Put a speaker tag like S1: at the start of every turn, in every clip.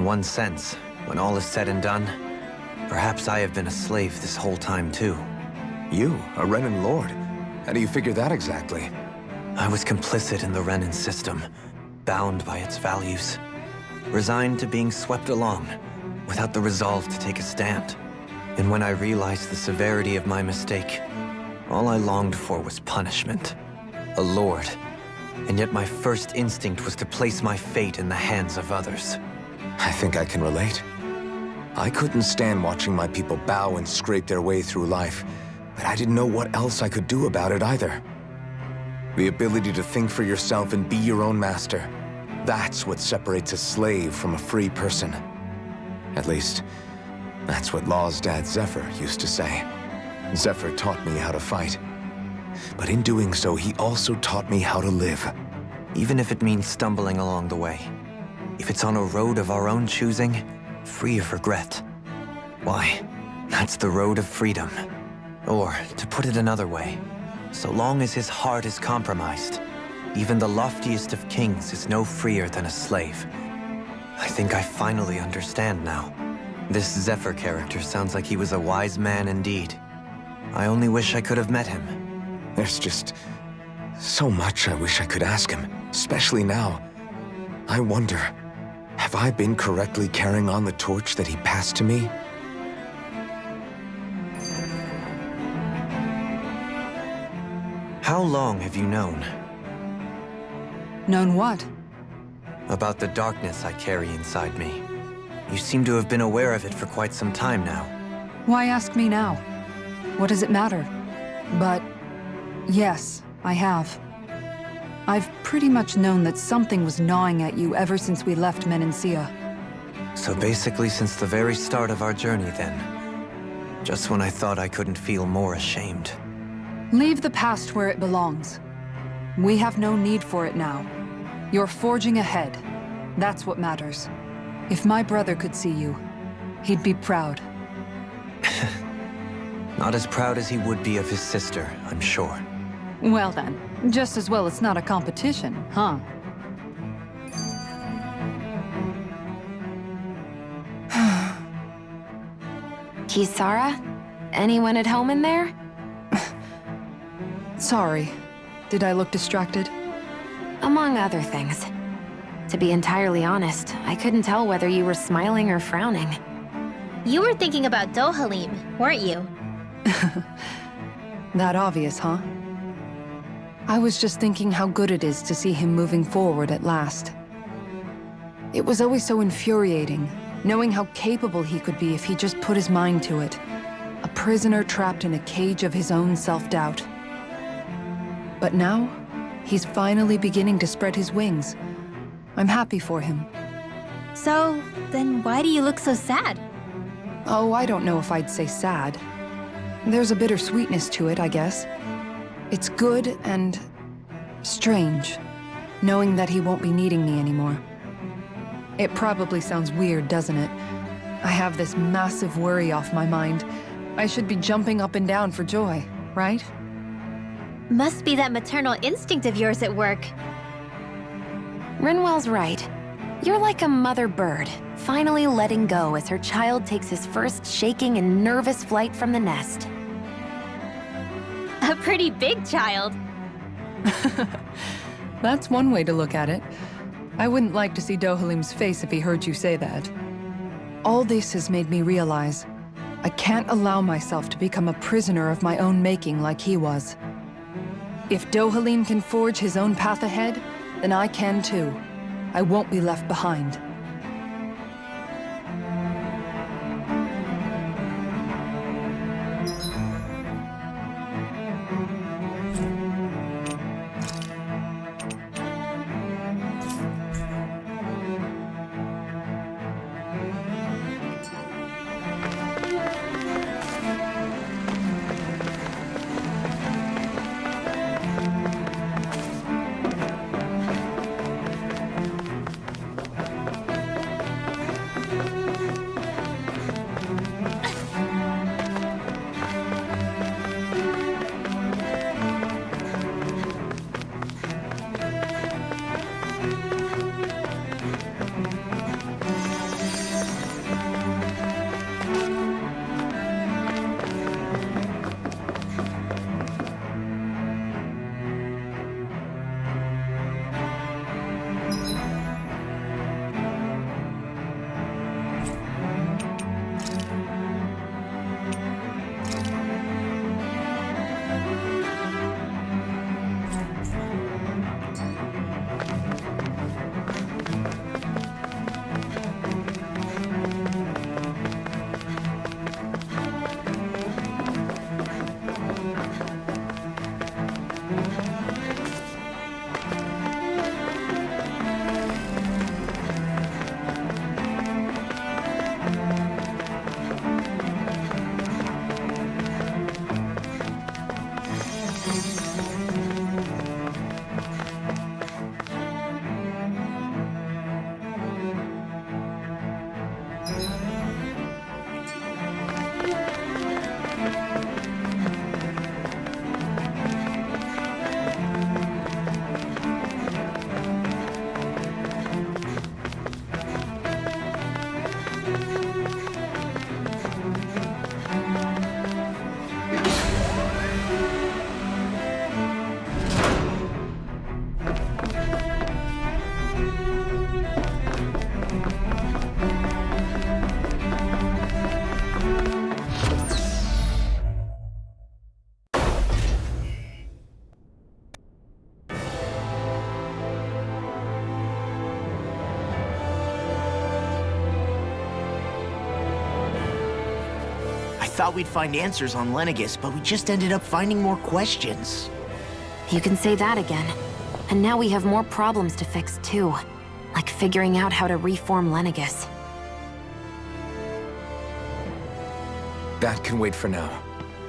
S1: In one sense, when all is said and done, perhaps I have been a slave this whole time too.
S2: You, a Renan Lord? How do you figure that exactly?
S1: I was complicit in the Renan system, bound by its values, resigned to being swept along, without the resolve to take a stand. And when I realized the severity of my mistake, all I longed for was punishment. A lord. And yet my first instinct was to place my fate in the hands of others.
S2: I think I can relate. I couldn't stand watching my people bow and scrape their way through life, but I didn't know what else I could do about it either. The ability to think for yourself and be your own master, that's what separates a slave from a free person. At least, that's what Law's dad Zephyr used to say. Zephyr taught me how to fight. But in doing so, he also taught me how to live.
S1: Even if it means stumbling along the way. If it's on a road of our own choosing, free of regret. Why, that's the road of freedom. Or, to put it another way, so long as his heart is compromised, even the loftiest of kings is no freer than a slave. I think I finally understand now. This Zephyr character sounds like he was a wise man indeed. I only wish I could have met him.
S2: There's just so much I wish I could ask him, especially now. I wonder, have I been correctly carrying on the torch that he passed to me?
S1: How long have you known?
S3: Known what?
S1: About the darkness I carry inside me. You seem to have been aware of it for quite some time now.
S3: Why ask me now? What does it matter? But yes, I have. I've pretty much known that something was gnawing at you ever since we left Menancia.
S1: So basically since the very start of our journey then. Just when I thought I couldn't feel more ashamed.
S3: Leave the past where it belongs. We have no need for it now. You're forging ahead. That's what matters. If my brother could see you, he'd be proud.
S1: Not as proud as he would be of his sister, I'm sure.
S3: Well then, just as well it's not a competition, huh?
S4: Kisara? Anyone at home in there?
S3: Sorry. Did I look distracted?
S4: Among other things. To be entirely honest, I couldn't tell whether you were smiling or frowning.
S5: You were thinking about Dohalim, weren't you?
S3: That obvious, huh? I was just thinking how good it is to see him moving forward at last. It was always so infuriating, knowing how capable he could be if he just put his mind to it. A prisoner trapped in a cage of his own self-doubt. But now, he's finally beginning to spread his wings. I'm happy for him.
S5: So, then why do you look so sad?
S3: Oh, I don't know if I'd say sad. There's a bittersweetness to it, I guess. It's good and strange, knowing that he won't be needing me anymore. It probably sounds weird, doesn't it? I have this massive worry off my mind. I should be jumping up and down for joy, right?
S5: Must be that maternal instinct of yours at work.
S4: Rinwell's right. You're like a mother bird, finally letting go as her child takes his first shaking and nervous flight from the nest.
S5: A pretty big child.
S3: That's one way to look at it. I wouldn't like to see Dohalim's face if he heard you say that. All this has made me realize I can't allow myself to become a prisoner of my own making like he was. If Dohalim can forge his own path ahead, then I can too. I won't be left behind.
S6: thought we'd find answers on Lenegis, but we just ended up finding more questions.
S4: You can say that again. And now we have more problems to fix, too. Like figuring out how to reform Lenegis.
S2: That can wait for now.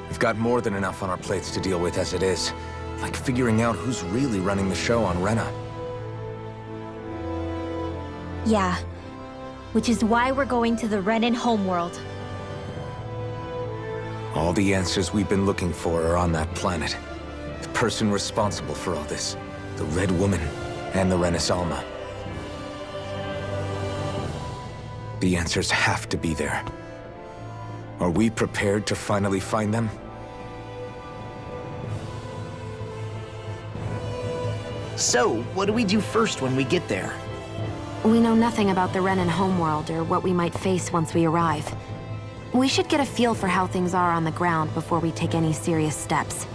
S2: We've got more than enough on our plates to deal with as it is. Like figuring out who's really running the show on Rena.
S5: Yeah. Which is why we're going to the Renan homeworld.
S2: All the answers we've been looking for are on that planet. The person responsible for all this. The Red Woman and the Renaissance. The answers have to be there. Are we prepared to finally find them?
S6: So, what do we do first when we get there?
S4: We know nothing about the Renan homeworld or what we might face once we arrive. We should get a feel for how things are on the ground before we take any serious steps.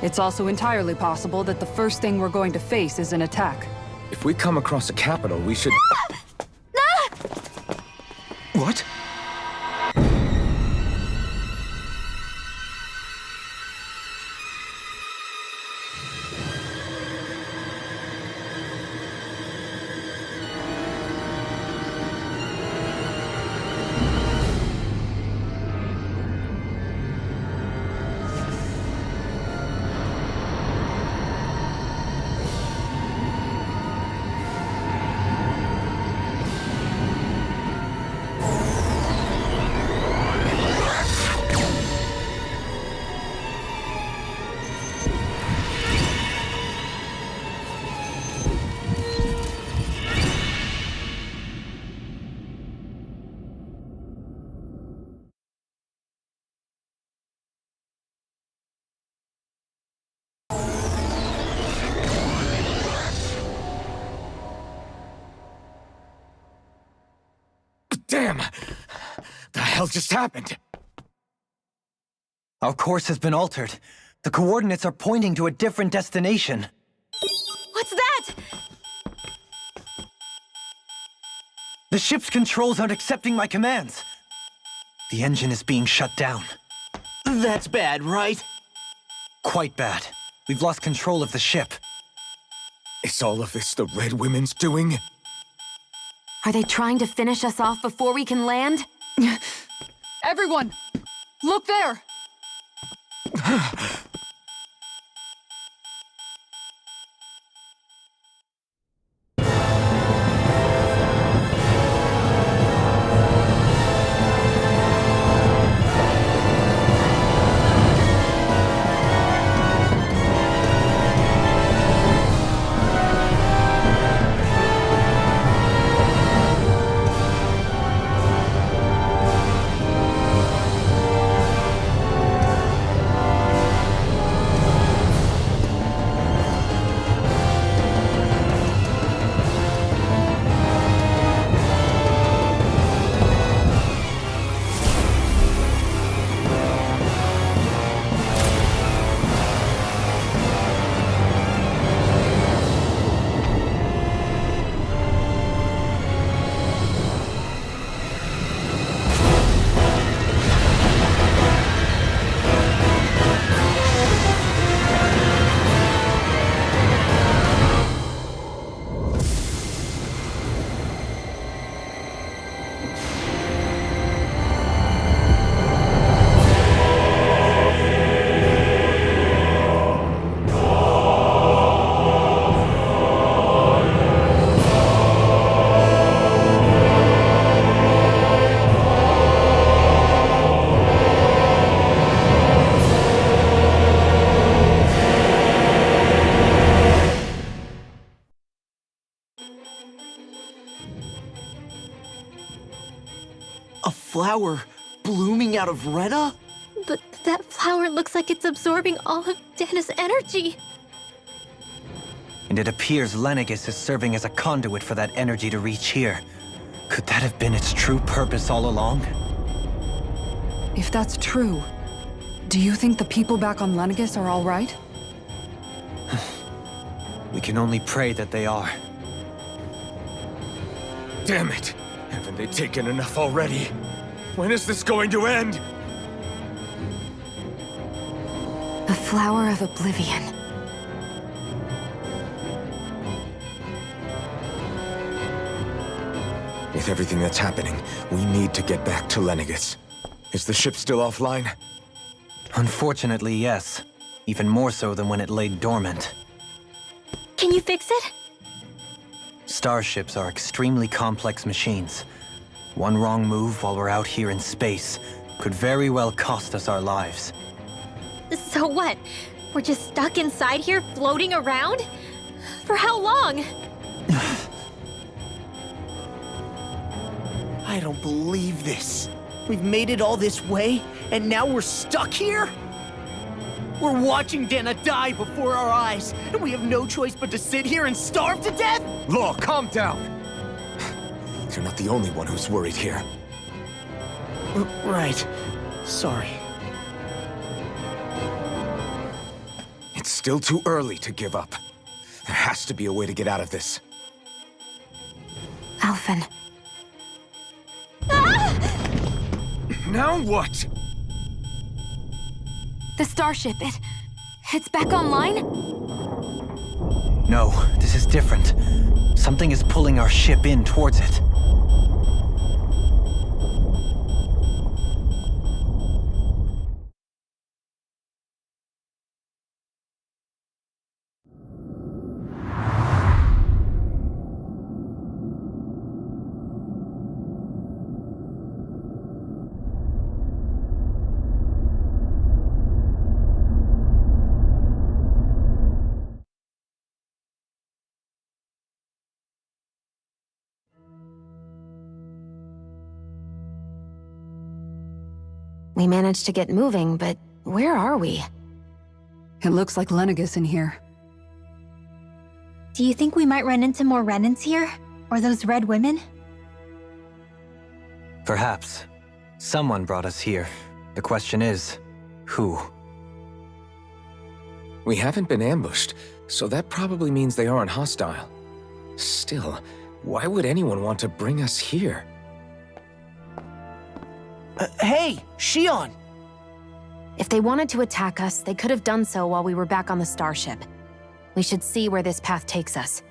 S3: It's also entirely possible that the first thing we're going to face is an attack.
S2: If we come across a capital, we should... What? Damn! The hell just happened?
S1: Our course has been altered. The coordinates are pointing to a different destination.
S5: What's that?
S1: The ship's controls aren't accepting my commands. The engine is being shut down.
S6: That's bad, right?
S1: Quite bad. We've lost control of the ship.
S2: Is all of this the Red Women's doing?
S4: Are they trying to finish us off before we can land?
S3: Everyone! Look there!
S6: A flower blooming out of Rena?
S5: But that flower looks like it's absorbing all of Dana's energy.
S1: And it appears Lenegis is serving as a conduit for that energy to reach here. Could that have been its true purpose all along?
S3: If that's true, do you think the people back on Lenegis are all right?
S1: We can only pray that they are.
S2: Damn it! Haven't they taken enough already? When is this going to end?
S4: Flower of Oblivion.
S2: With everything that's happening, we need to get back to Lenegis. Is the ship still offline?
S1: Unfortunately, yes. Even more so than when it lay dormant.
S5: Can you fix it?
S1: Starships are extremely complex machines. One wrong move while we're out here in space could very well cost us our lives.
S5: So what? We're just stuck inside here, floating around? For how long?
S6: I don't believe this. We've made it all this way, and now we're stuck here? We're watching Dana die before our eyes, and we have no choice but to sit here and starve to death?
S2: Law, calm down! You're not the only one who's worried here.
S6: Right. Sorry.
S2: It's still too early to give up. There has to be a way to get out of this.
S4: Alphen.
S2: Now what?
S4: The starship, it's back online?
S1: No, this is different. Something is pulling our ship in towards it.
S4: We managed to get moving, but where are we?
S3: It looks like Lenegis in here.
S5: Do you think we might run into more Renans here? Or those red women?
S1: Perhaps. Someone brought us here. The question is, who?
S2: We haven't been ambushed, so that probably means they aren't hostile. Still, why would anyone want to bring us here?
S6: Hey, Shion!
S4: If they wanted to attack us, they could have done so while we were back on the starship. We should see where this path takes us.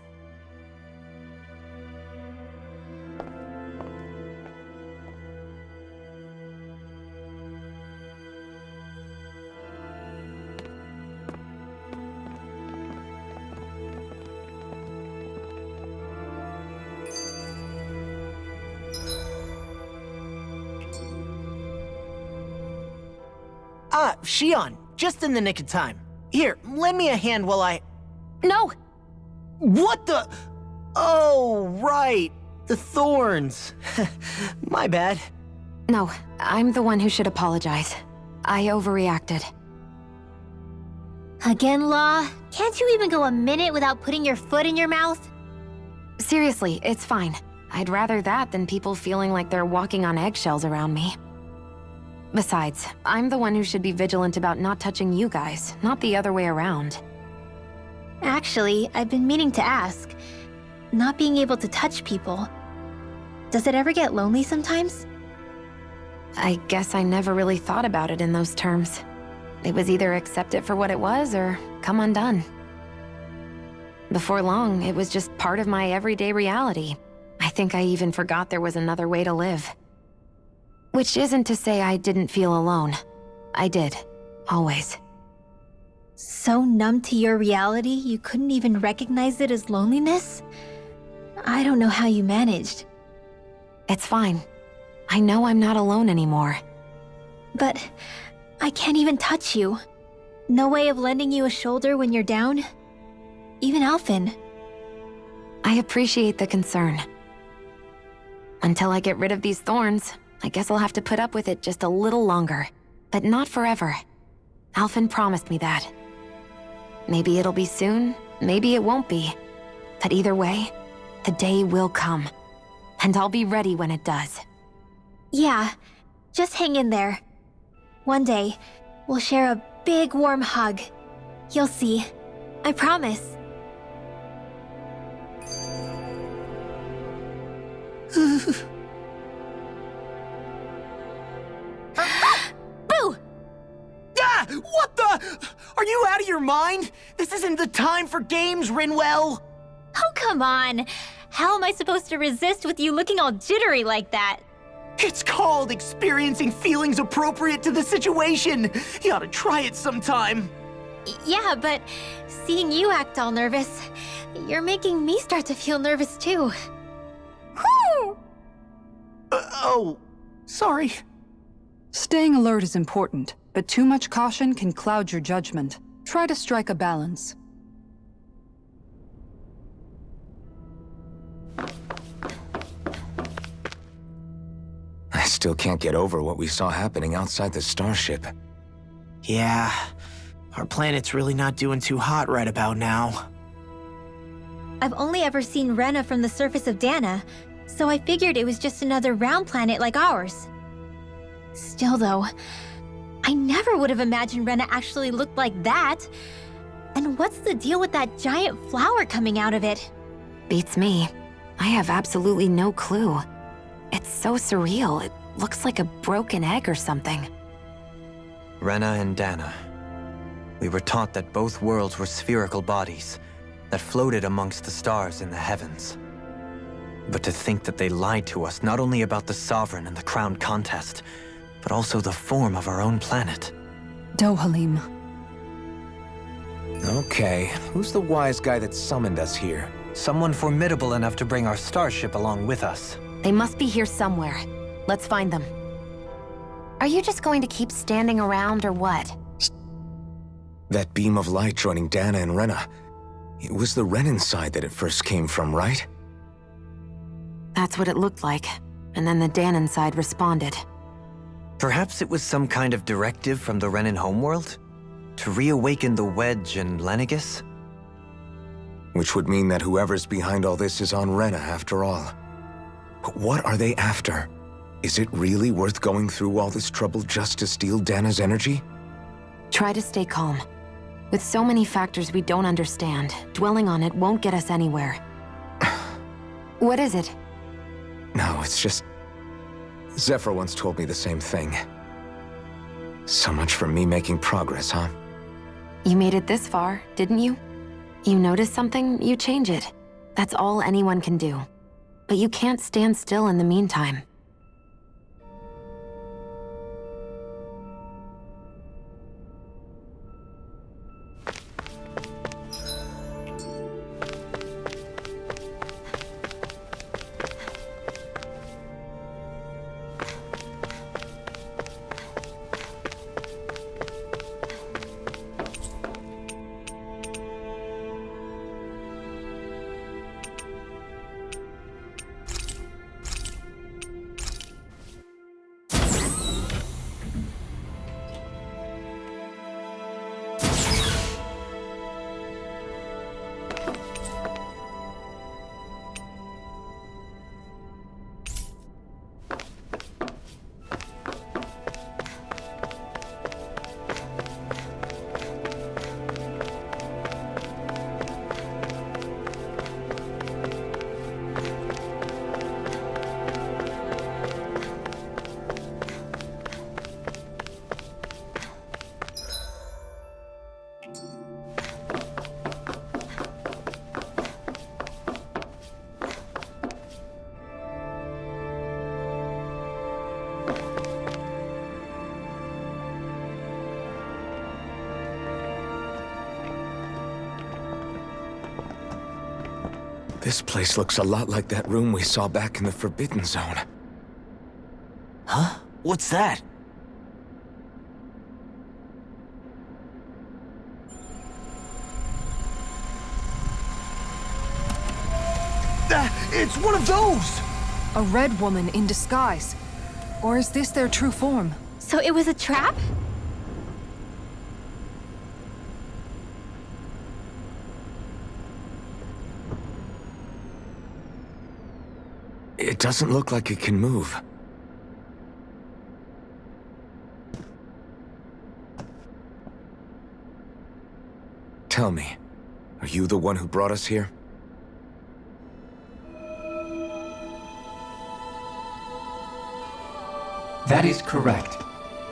S6: Shion, just in the nick of time. Here, lend me a hand while I...
S4: No!
S6: What the... Oh, right. The thorns. My bad.
S4: No, I'm the one who should apologize. I overreacted.
S5: Again, Law? Can't you even go a minute without putting your foot in your mouth?
S4: Seriously, it's fine. I'd rather that than people feeling like they're walking on eggshells around me. Besides, I'm the one who should be vigilant about not touching you guys, not the other way around.
S5: Actually, I've been meaning to ask. Not being able to touch people. Does it ever get lonely sometimes?
S4: I guess I never really thought about it in those terms. It was either accept it for what it was or come undone. Before long, it was just part of my everyday reality. I think I even forgot there was another way to live. Which isn't to say I didn't feel alone. I did. Always.
S5: So numb to your reality, you couldn't even recognize it as loneliness? I don't know how you managed.
S4: It's fine. I know I'm not alone anymore.
S5: But I can't even touch you. No way of lending you a shoulder when you're down? Even Alphen.
S4: I appreciate the concern. Until I get rid of these thorns, I guess I'll have to put up with it just a little longer. But not forever. Alphen promised me that. Maybe it'll be soon, maybe it won't be. But either way, the day will come. And I'll be ready when it does.
S5: Yeah, just hang in there. One day, we'll share a big warm hug. You'll see. I promise.
S6: Boo! Ah! What the? Are you of your mind? This isn't the time for games, Rinwell!
S5: Oh, come on. How am I supposed to resist with you looking all jittery like that?
S6: It's called experiencing feelings appropriate to the situation. You ought to try it sometime.
S5: Yeah, but seeing you act all nervous, you're making me start to feel nervous too. Whew!
S6: Oh, sorry.
S3: Staying alert is important, but too much caution can cloud your judgment. Try to strike a balance.
S2: I still can't get over what we saw happening outside the starship.
S6: Yeah, our planet's really not doing too hot right about now.
S5: I've only ever seen Rena from the surface of Dana, so I figured it was just another round planet like ours. Still though, I never would have imagined Rena actually looked like that. And what's the deal with that giant flower coming out of it?
S4: Beats me. I have absolutely no clue. It's so surreal. It looks like a broken egg or something.
S1: Rena and Dana. We were taught that both worlds were spherical bodies that floated amongst the stars in the heavens. But to think that they lied to us not only about the Sovereign and the Crown contest, but also the form of our own planet.
S3: Dohalim.
S2: Okay, who's the wise guy that summoned us here?
S1: Someone formidable enough to bring our starship along with us.
S4: They must be here somewhere. Let's find them. Are you just going to keep standing around or what?
S2: That beam of light joining Dana and Rena. It was the Renan side that it first came from, right?
S4: That's what it looked like. And then the Danon side responded.
S1: Perhaps it was some kind of directive from the Renan homeworld? To reawaken the Wedge and Lenegis?
S2: Which would mean that whoever's behind all this is on Rena after all. But what are they after? Is it really worth going through all this trouble just to steal Dana's energy?
S4: Try to stay calm. With so many factors we don't understand, dwelling on it won't get us anywhere. What is it?
S2: No, it's just... Zephyr once told me the same thing. So much for me making progress, huh?
S4: You made it this far, didn't you? You notice something, you change it. That's all anyone can do. But you can't stand still in the meantime.
S2: This place looks a lot like that room we saw back in the Forbidden Zone.
S6: Huh? What's that? It's one of those!
S3: A red woman in disguise. Or is this their true form?
S5: So it was a trap?
S2: It doesn't look like it can move. Tell me, are you the one who brought us here?
S7: That is correct.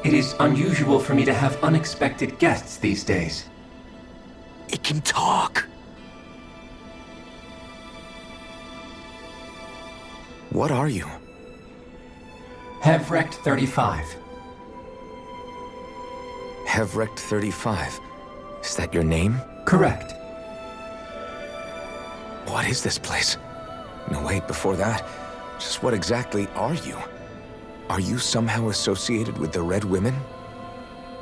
S7: It is unusual for me to have unexpected guests these days.
S6: It can talk.
S2: What are you?
S7: Hevrect 35.
S2: Hevrect 35. Is that your name?
S7: Correct.
S2: What is this place? No, wait, before that, just what exactly are you? Are you somehow associated with the Red Women?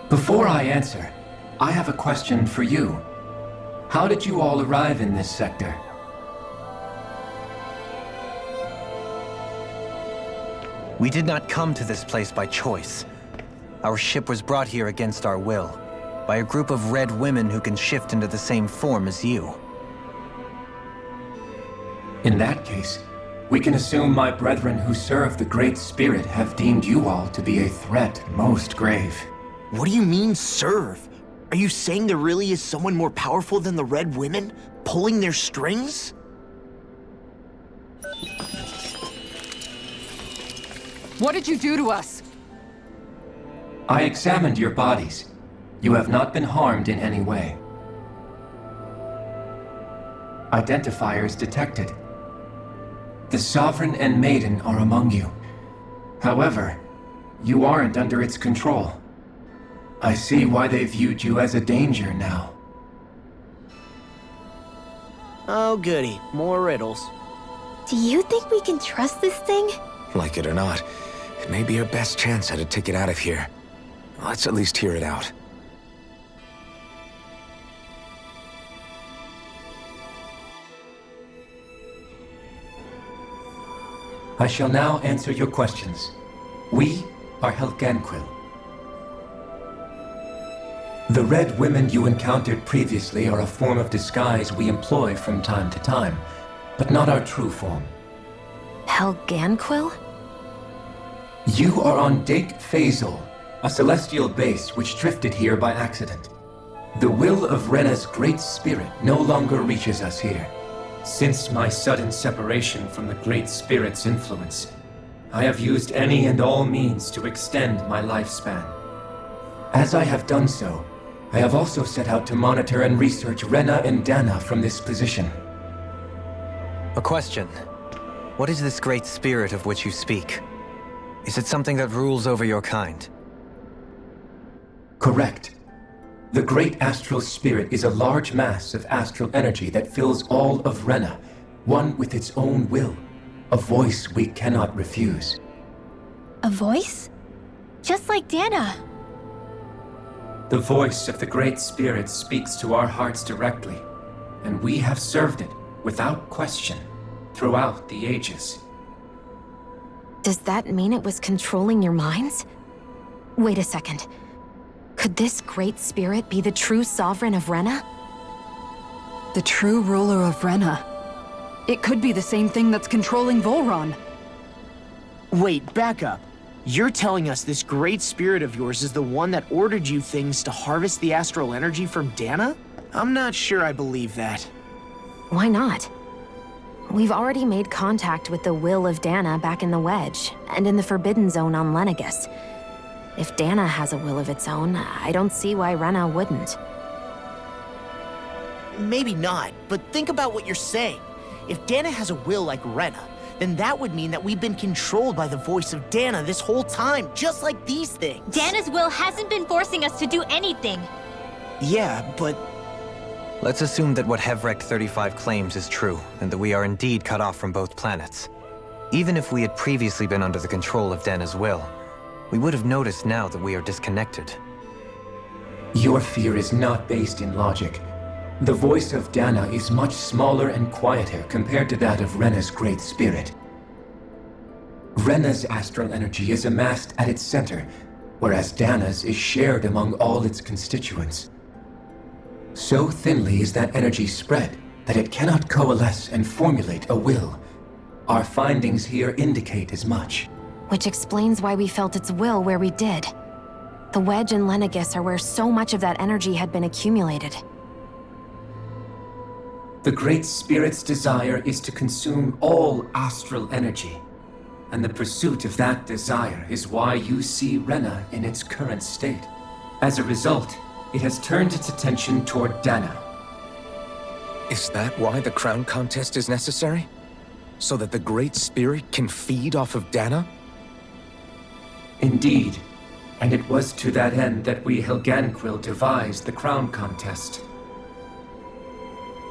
S7: Before I answer, I have a question for you. How did you all arrive in this sector?
S1: We did not come to this place by choice. Our ship was brought here against our will, by a group of red women who can shift into the same form as you.
S7: In that case, we can assume my brethren who serve the Great Spirit have deemed you all to be a threat most grave.
S6: What do you mean, serve? Are you saying there really is someone more powerful than the Red Women, pulling their strings?
S3: What did you do to us?
S7: I examined your bodies. You have not been harmed in any way. Identifiers detected. The Sovereign and Maiden are among you. However, you aren't under its control. I see why they viewed you as a danger now.
S6: Oh goody, more riddles.
S5: Do you think we can trust this thing?
S2: Like it or not, it may be our best chance at a ticket out of here. Let's at least hear it out.
S7: I shall now answer your questions. We are Helganquil. The Red Women you encountered previously are a form of disguise we employ from time to time, but not our true form.
S4: Helganquil?
S7: You are on Dake Phasol, a celestial base which drifted here by accident. The will of Rena's Great Spirit no longer reaches us here. Since my sudden separation from the Great Spirit's influence, I have used any and all means to extend my lifespan. As I have done so, I have also set out to monitor and research Rena and Dana from this position.
S1: A question. What is this great spirit of which you speak? Is it something that rules over your kind?
S7: Correct. The Great Astral Spirit is a large mass of astral energy that fills all of Rena, one with its own will, a voice we cannot refuse.
S5: A voice? Just like Dana.
S7: The voice of the Great Spirit speaks to our hearts directly, and we have served it, without question, throughout the ages.
S4: Does that mean it was controlling your minds? Wait a second. Could this Great Spirit be the true Sovereign of Rena?
S3: The true ruler of Rena. It could be the same thing that's controlling Volron.
S6: Wait, back up. You're telling us this great spirit of yours is the one that ordered you things to harvest the astral energy from Dana? I'm not sure I believe that.
S4: Why not? We've already made contact with the will of Dana back in the Wedge, and in the Forbidden Zone on Lenegus. If Dana has a will of its own, I don't see why Rena wouldn't.
S6: Maybe not, but think about what you're saying. If Dana has a will like Rena, then that would mean that we've been controlled by the voice of Dana this whole time, just like these things.
S5: Dana's will hasn't been forcing us to do anything.
S6: Yeah, but...
S1: Let's assume that what Hevrect 35 claims is true, and that we are indeed cut off from both planets. Even if we had previously been under the control of Dana's will, we would have noticed now that we are disconnected.
S7: Your fear is not based in logic. The voice of Dana is much smaller and quieter compared to that of Rena's Great Spirit. Rena's astral energy is amassed at its center, whereas Dana's is shared among all its constituents. So thinly is that energy spread that it cannot coalesce and formulate a will. Our findings here indicate as much.
S4: Which explains why we felt its will where we did. The Wedge and Lenegus are where so much of that energy had been accumulated.
S7: The Great Spirit's desire is to consume all astral energy, and the pursuit of that desire is why you see Rena in its current state. As a result, it has turned its attention toward Dana,
S2: Is that why the crown contest is necessary? So that the Great Spirit can feed off of Dana?
S7: Indeed. And it was to that end that we Helganquil devised the crown contest.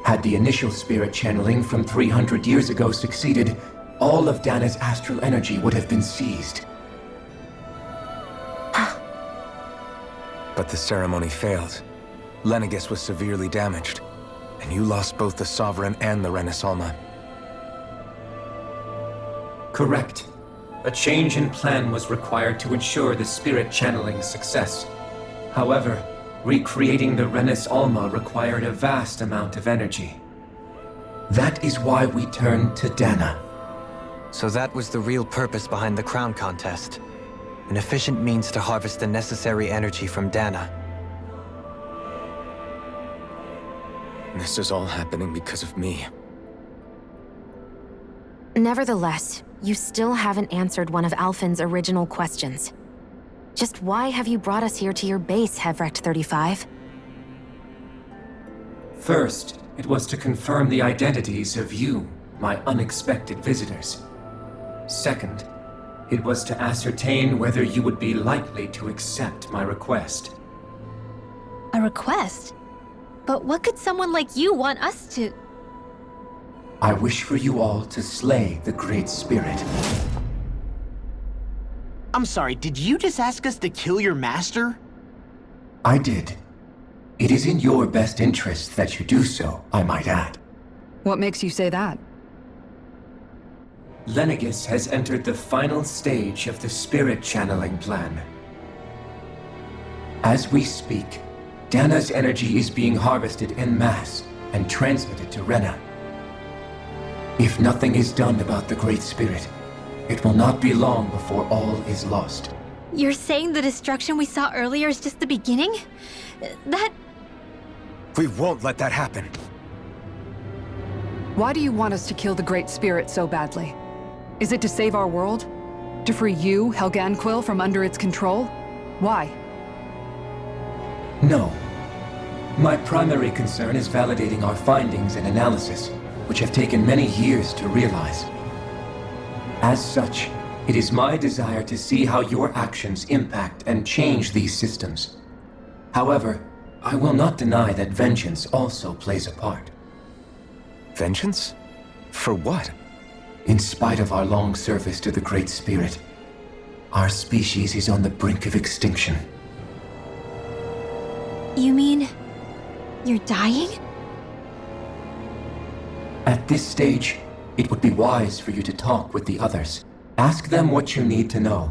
S7: Had the initial spirit channeling from 300 years ago succeeded, all of Dana's astral energy would have been seized.
S2: But the ceremony failed. Lenegis was severely damaged, and you lost both the Sovereign and the Renaissalma.
S7: Correct. A change in plan was required to ensure the spirit channeling's success. However, recreating the Renaissalma required a vast amount of energy. That is why we turned to Dana.
S1: So that was the real purpose behind the crown contest. An efficient means to harvest the necessary energy from Dana.
S2: This is all happening because of me.
S4: Nevertheless, you still haven't answered one of Alphen's original questions. Just why have you brought us here to your base, Hevrecht 35?
S7: First, it was to confirm the identities of you, my unexpected visitors. Second, it was to ascertain whether you would be likely to accept my request.
S5: A request? But what could someone like you want us to...
S7: I wish for you all to slay the Great Spirit.
S6: I'm sorry, did you just ask us to kill your master?
S7: I did. It is in your best interest that you do so, I might add.
S3: What makes you say that?
S7: Lenegis has entered the final stage of the spirit channeling plan. As we speak, Dana's energy is being harvested en masse and transmitted to Rena. If nothing is done about the Great Spirit, it will not be long before all is lost.
S5: You're saying the destruction we saw earlier is just the beginning? That...
S2: We won't let that happen.
S3: Why do you want us to kill the Great Spirit so badly? Is it to save our world? To free you, Helganquil, from under its control? Why?
S7: No. My primary concern is validating our findings and analysis, which have taken many years to realize. As such, it is my desire to see how your actions impact and change these systems. However, I will not deny that vengeance also plays a part.
S2: Vengeance? For what?
S7: In spite of our long service to the Great Spirit, our species is on the brink of extinction.
S5: You mean... you're dying?
S7: At this stage, it would be wise for you to talk with the others. Ask them what you need to know.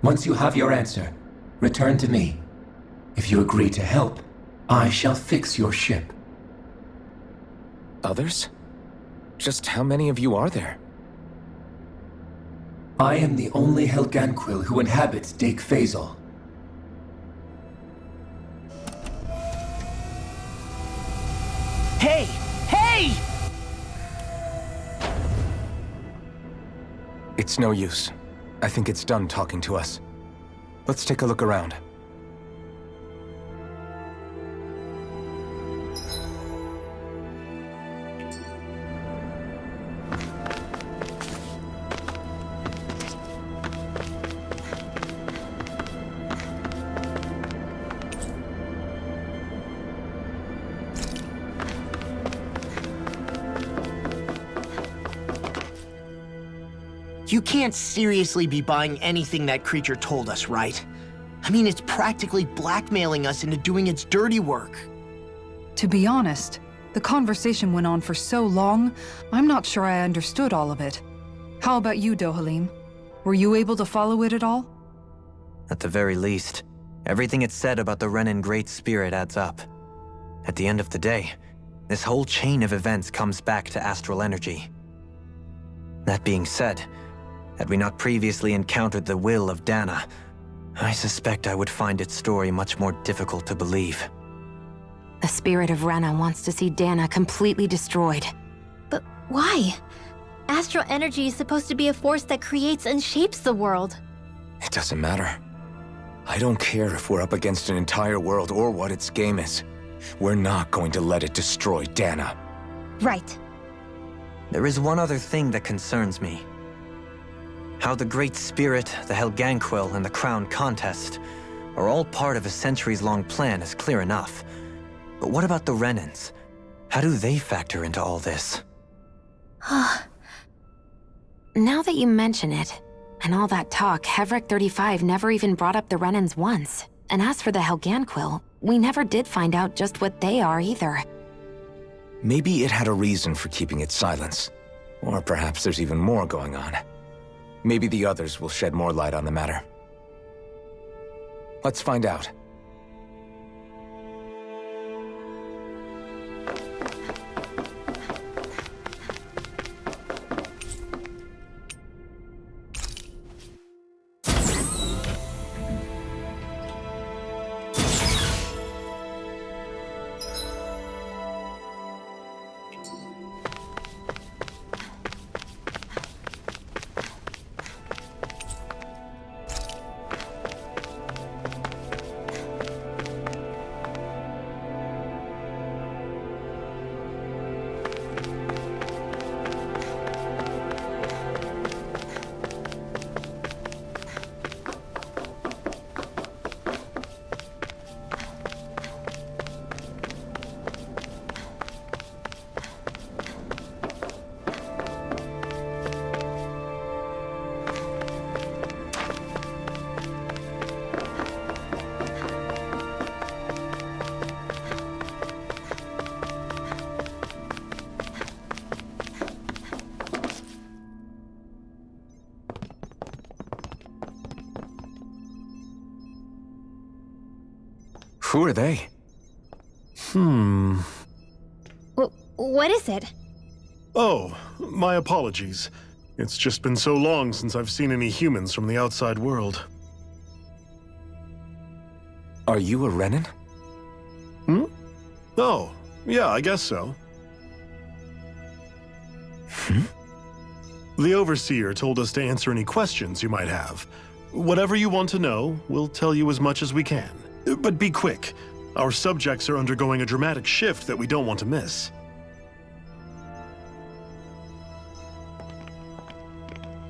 S7: Once you have your answer, return to me. If you agree to help, I shall fix your ship.
S2: Others? Just how many of you are there?
S7: I am the only Helganquil who inhabits Dake Faisal.
S6: Hey! Hey!
S2: It's no use. I think it's done talking to us. Let's take a look around.
S6: You can't seriously be buying anything that creature told us, right? I mean, it's practically blackmailing us into doing its dirty work.
S3: To be honest, the conversation went on for so long, I'm not sure I understood all of it. How about you, Dohalim? Were you able to follow it at all?
S1: At the very least, everything it said about the Renan Great Spirit adds up. At the end of the day, this whole chain of events comes back to astral energy. That being said, had we not previously encountered the will of Dana, I suspect I would find its story much more difficult to believe.
S4: The spirit of Rena wants to see Dana completely destroyed.
S5: But why? Astral energy is supposed to be a force that creates and shapes the world.
S2: It doesn't matter. I don't care if we're up against an entire world or what its game is. We're not going to let it destroy Dana.
S5: Right.
S1: There is one other thing that concerns me. How the Great Spirit, the Helganquil, and the Crown Contest are all part of a centuries-long plan is clear enough. But what about the Renans? How do they factor into all this?
S4: Now that you mention it, and all that talk, Hevric 35 never even brought up the Renans once. And as for the Helganquil, we never did find out just what they are either.
S2: Maybe it had a reason for keeping its silence. Or perhaps there's even more going on. Maybe the others will shed more light on the matter. Let's find out. Who are they?
S5: What is it?
S8: Oh, my apologies. It's just been so long since I've seen any humans from the outside world.
S2: Are you a Renan?
S8: Oh, yeah, I guess so. The Overseer told us to answer any questions you might have. Whatever you want to know, we'll tell you as much as we can. But be quick. Our subjects are undergoing a dramatic shift that we don't want to miss.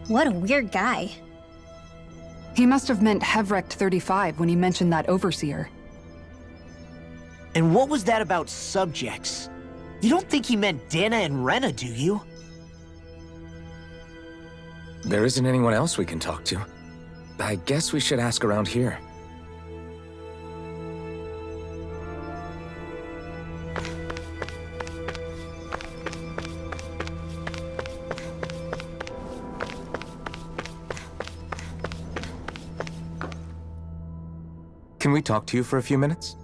S5: What a weird guy.
S3: He must have meant Hevric 35 when he mentioned that Overseer.
S6: And what was that about subjects? You don't think he meant Dana and Rena, do you?
S2: There isn't anyone else we can talk to. I guess we should ask around here. Can we talk to you for a few minutes?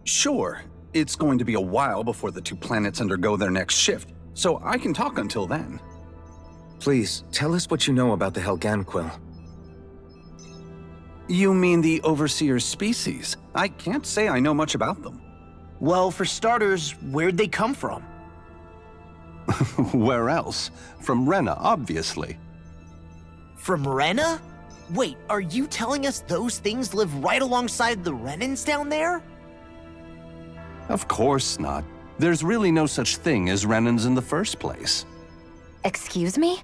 S9: Sure. It's going to be a while before the two planets undergo their next shift, so I can talk until then.
S2: Please, tell us what you know about the Helganquil.
S9: You mean the Overseer's species? I can't say I know much about them.
S6: Well, for starters, where'd they come from?
S9: Where else? From Rena, obviously.
S6: From Rena? Wait, are you telling us those things live right alongside the Renans down there?
S9: Of course not. There's really no such thing as Renans in the first place.
S4: Excuse me?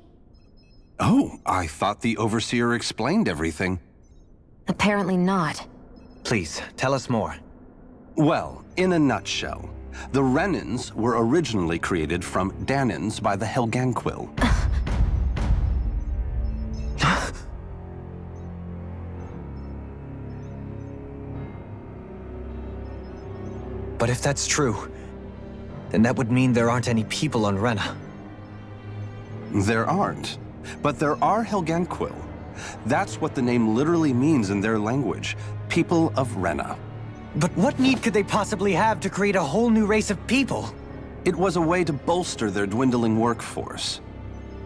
S9: Oh, I thought the Overseer explained everything.
S4: Apparently not.
S1: Please, tell us more.
S9: Well, in a nutshell, the Renans were originally created from Danans by the Helganquil.
S1: But if that's true, then that would mean there aren't any people on Rena.
S9: There aren't, but there are Helganquil. That's what the name literally means in their language, people of Rena.
S1: But what need could they possibly have to create a whole new race of people?
S9: It was a way to bolster their dwindling workforce.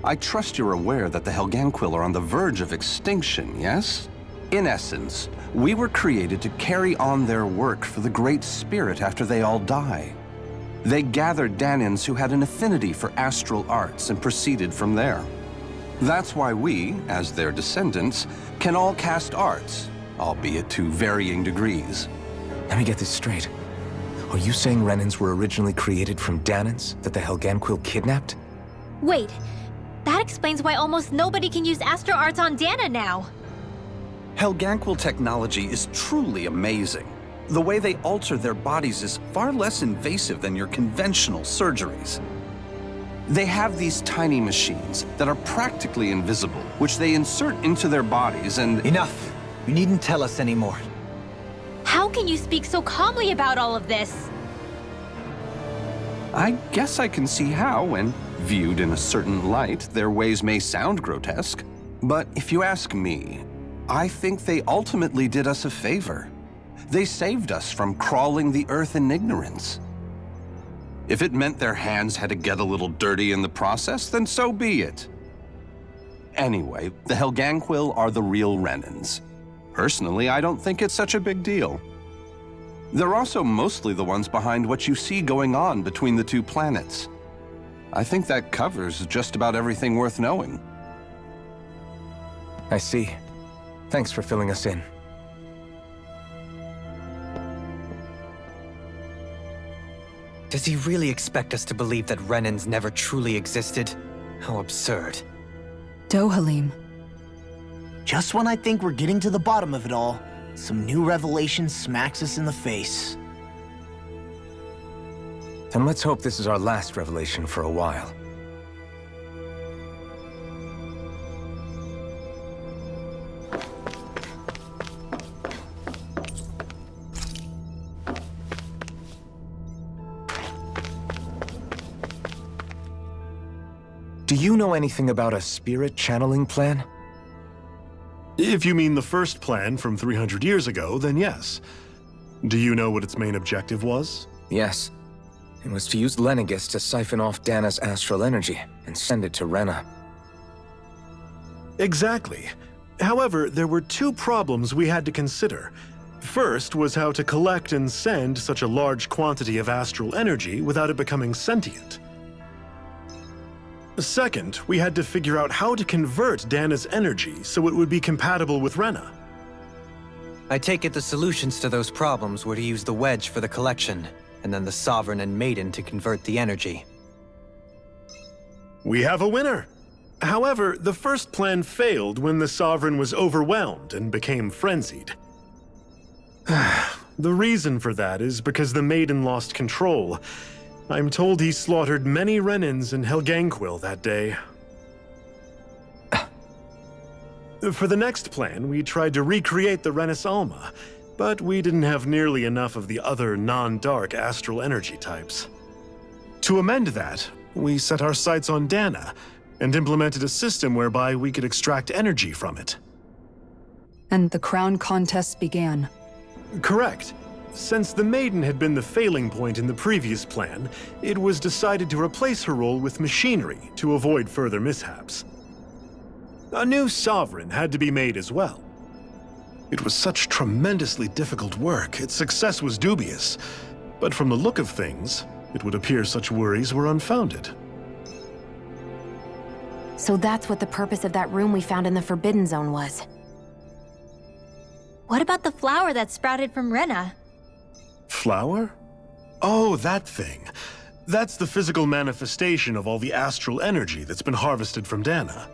S9: I trust you're aware that the Helganquil are on the verge of extinction, yes? In essence, we were created to carry on their work for the Great Spirit after they all die. They gathered Danans who had an affinity for astral arts and proceeded from there. That's why we, as their descendants, can all cast arts, albeit to varying degrees.
S2: Let me get this straight. Are you saying Renans were originally created from Danans that the Helganquil kidnapped?
S5: Wait, that explains why almost nobody can use Astro Arts on Dana now.
S9: Helganquil technology is truly amazing. The way they alter their bodies is far less invasive than your conventional surgeries. They have these tiny machines that are practically invisible, which they insert into their bodies and—
S1: Enough! You needn't tell us anymore.
S5: How can you speak so calmly about all of this?
S9: I guess I can see how, when viewed in a certain light, their ways may sound grotesque. But if you ask me, I think they ultimately did us a favor. They saved us from crawling the earth in ignorance. If it meant their hands had to get a little dirty in the process, then so be it. Anyway, the Helganquil are the real Renans. Personally, I don't think it's such a big deal. They're also mostly the ones behind what you see going on between the two planets. I think that covers just about everything worth knowing.
S2: I see. Thanks for filling us in.
S1: Does he really expect us to believe that Renans never truly existed? How absurd.
S3: Dohalim.
S6: Just when I think we're getting to the bottom of it all, some new revelation smacks us in the face.
S2: Then let's hope this is our last revelation for a while. Do you know anything about a spirit channeling plan?
S8: If you mean the first plan from 300 years ago, then yes. Do you know what its main objective was?
S2: Yes. It was to use Lenegis to siphon off Dana's astral energy and send it to Rena.
S8: Exactly. However, there were two problems we had to consider. First was how to collect and send such a large quantity of astral energy without it becoming sentient. Second, we had to figure out how to convert Dana's energy so it would be compatible with Rena.
S1: I take it the solutions to those problems were to use the wedge for the collection, and then the Sovereign and Maiden to convert the energy.
S8: We have a winner! However, the first plan failed when the Sovereign was overwhelmed and became frenzied. The reason for that is because the Maiden lost control. I'm told he slaughtered many Renans and Helganquil that day. For the next plan, we tried to recreate the Renis Alma, but we didn't have nearly enough of the other non-dark astral energy types. To amend that, we set our sights on Dana, and implemented a system whereby we could extract energy from it.
S3: And the crown contest began.
S8: Correct. Since the Maiden had been the failing point in the previous plan, it was decided to replace her role with machinery to avoid further mishaps. A new Sovereign had to be made as well. It was such tremendously difficult work, its success was dubious. But from the look of things, it would appear such worries were unfounded.
S4: So that's what the purpose of that room we found in the Forbidden Zone was.
S5: What about the flower that sprouted from Rena?
S8: Flower? Oh, that thing. That's the physical manifestation of all the astral energy that's been harvested from Dana.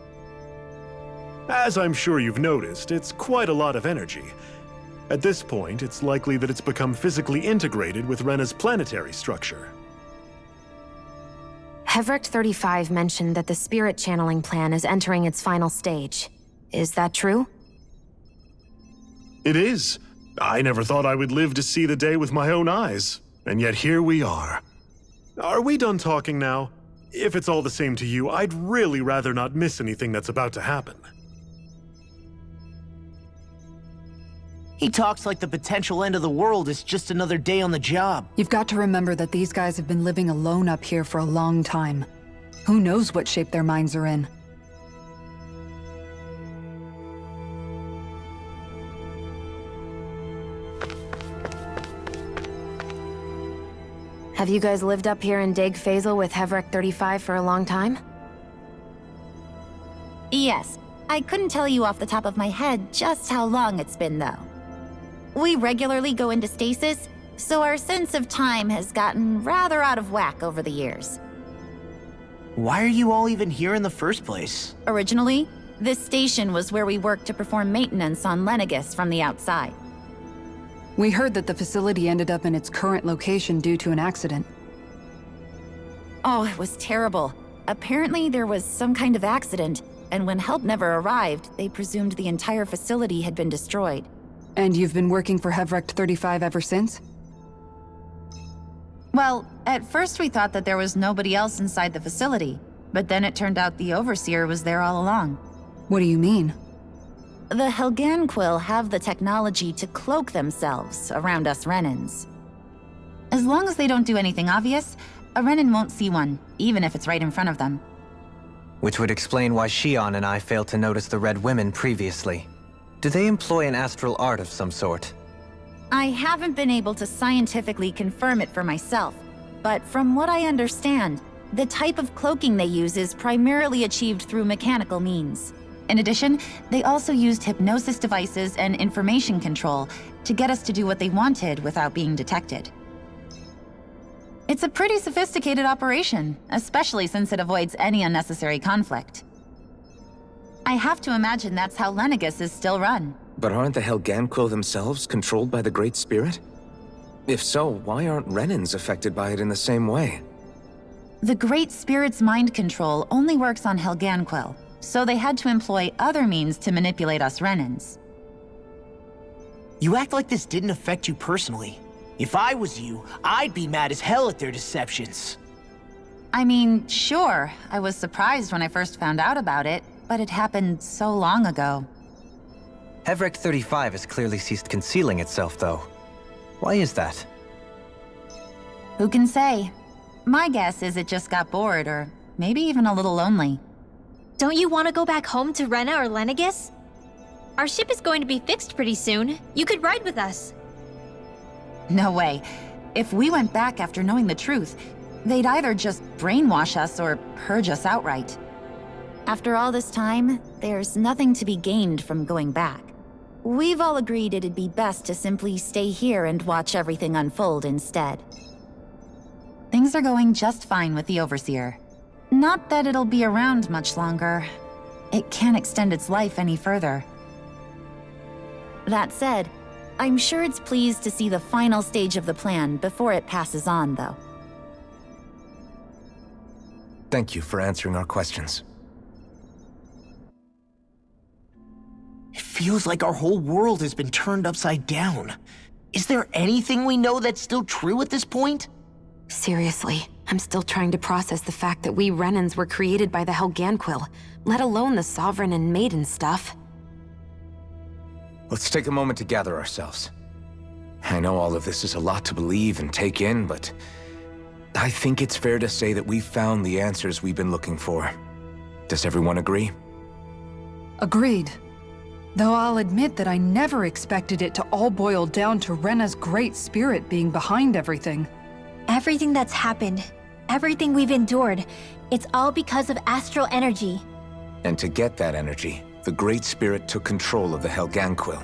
S8: As I'm sure you've noticed, it's quite a lot of energy. At this point, it's likely that it's become physically integrated with Rena's planetary structure.
S4: Heverick 35 mentioned that the spirit channeling plan is entering its final stage. Is that true?
S8: It is. I never thought I would live to see the day with my own eyes, and yet here we are. Are we done talking now? If it's all the same to you, I'd really rather not miss anything that's about to happen.
S6: He talks like the potential end of the world is just another day on the job.
S3: You've got to remember that these guys have been living alone up here for a long time. Who knows what shape their minds are in?
S4: Have you guys lived up here in Dag Faisal with Heverick 35 for a long time?
S10: Yes. I couldn't tell you off the top of my head just how long it's been, though. We regularly go into stasis, So our sense of time has gotten rather out of whack over the years.
S6: Why are you all even here in the first place?
S10: Originally, this station was where we worked to perform maintenance on Lenegis from the outside.
S3: We heard that the facility ended up in its current location due to an accident.
S10: Oh, it was terrible. Apparently there was some kind of accident, and when help never arrived, they presumed the entire facility had been destroyed.
S3: And you've been working for Hevrecht 35 ever since?
S10: Well, at first we thought that there was nobody else inside the facility, but then it turned out the Overseer was there all along.
S3: What do you mean?
S10: The Helganquill have the technology to cloak themselves around us Renans. As long as they don't do anything obvious, a Renan won't see one, even if it's right in front of them.
S1: Which would explain why Shion and I failed to notice the Red Women previously. Do they employ an astral art of some sort?
S10: I haven't been able to scientifically confirm it for myself, but from what I understand, the type of cloaking they use is primarily achieved through mechanical means. In addition, they also used hypnosis devices and information control to get us to do what they wanted without being detected. It's a pretty sophisticated operation, especially since it avoids any unnecessary conflict. I have to imagine that's how Lenegis is still run.
S2: But aren't the Helganquill themselves controlled by the Great Spirit? If so, why aren't Renans affected by it in the same way?
S10: The Great Spirit's mind control only works on Helganquill, so they had to employ other means to manipulate us Renans.
S6: You act like this didn't affect you personally. If I was you, I'd be mad as hell at their deceptions.
S10: I mean, sure, I was surprised when I first found out about it, but it happened so long ago.
S1: Hevrecht 35 has clearly ceased concealing itself, though. Why is that?
S10: Who can say? My guess is it just got bored, or maybe even a little lonely.
S5: Don't you want to go back home to Rena or Lenegis? Our ship is going to be fixed pretty soon. You could ride with us.
S10: No way. If we went back after knowing the truth, they'd either just brainwash us or purge us outright. After all this time, there's nothing to be gained from going back. We've all agreed it'd be best to simply stay here and watch everything unfold instead. Things are going just fine with the Overseer. Not that it'll be around much longer. It can't extend its life any further. That said, I'm sure it's pleased to see the final stage of the plan before it passes on, though.
S2: Thank you for answering our questions.
S6: It feels like our whole world has been turned upside down. Is there anything we know that's still true at this point?
S4: Seriously, I'm still trying to process the fact that we Renans were created by the Helganquill, let alone the Sovereign and Maiden stuff.
S2: Let's take a moment to gather ourselves. I know all of this is a lot to believe and take in, but I think it's fair to say that we've found the answers we've been looking for. Does everyone agree?
S3: Agreed. Though I'll admit that I never expected it to all boil down to Rena's Great Spirit being behind everything.
S5: Everything that's happened, everything we've endured, it's all because of astral energy.
S2: And to get that energy, the Great Spirit took control of the Helganquill.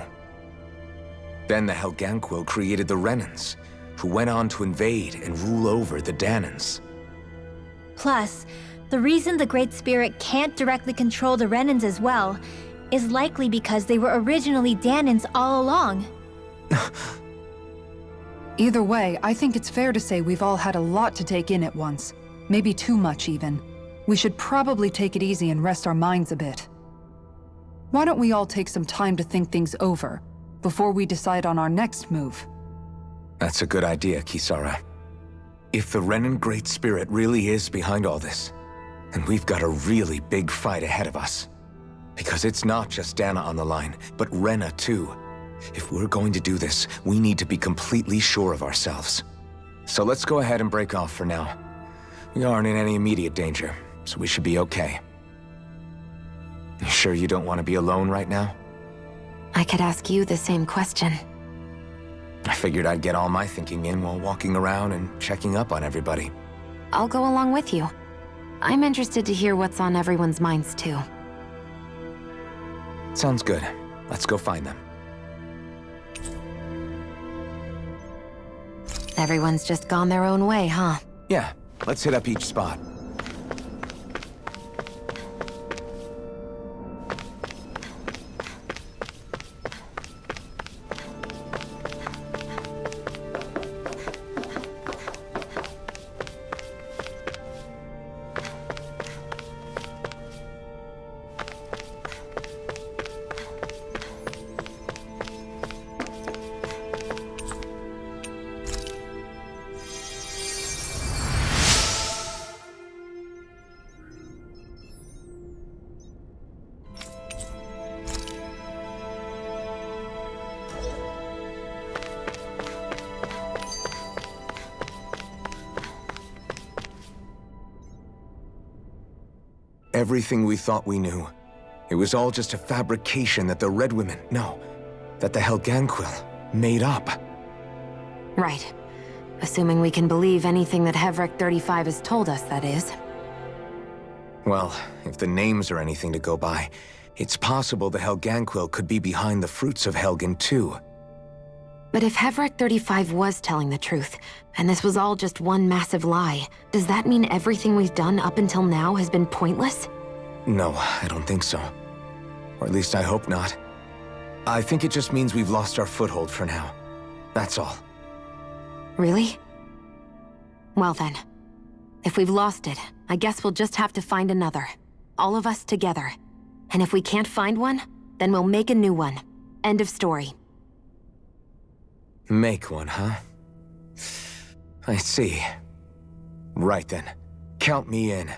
S2: Then the Helganquill created the Renans, who went on to invade and rule over the Danans.
S5: Plus, the reason the Great Spirit can't directly control the Renans as well is likely because they were originally Danans all along.
S3: Either way, I think it's fair to say we've all had a lot to take in at once. Maybe too much, even. We should probably take it easy and rest our minds a bit. Why don't we all take some time to think things over, before we decide on our next move?
S2: That's a good idea, Kisara. If the Renan Great Spirit really is behind all this, then we've got a really big fight ahead of us. Because it's not just Dana on the line, but Rena too. If we're going to do this, we need to be completely sure of ourselves. So let's go ahead and break off for now. We aren't in any immediate danger, so we should be okay. You sure you don't want to be alone right now?
S4: I could ask you the same question.
S2: I figured I'd get all my thinking in while walking around and checking up on everybody.
S4: I'll go along with you. I'm interested to hear what's on everyone's minds too.
S2: Sounds good. Let's go find them.
S4: Everyone's just gone their own way, huh?
S2: Yeah, let's hit up each spot. Everything we thought we knew. It was all just a fabrication that the Red Women, that the Helganquil made up.
S4: Right. Assuming we can believe anything that Hevrek 35 has told us, that is.
S2: Well, if the names are anything to go by, it's possible the Helganquil could be behind the fruits of Helgen too.
S4: But if Hevrek 35 was telling the truth, and this was all just one massive lie, does that mean everything we've done up until now has been pointless?
S2: No, I don't think so. Or at least I hope not. I think it just means we've lost our foothold for now. That's all.
S4: Really? Well then, if we've lost it, I guess we'll just have to find another. All of us together. And if we can't find one, then we'll make a new one. End of story.
S2: Make one, huh? I see. Right then. Count me in.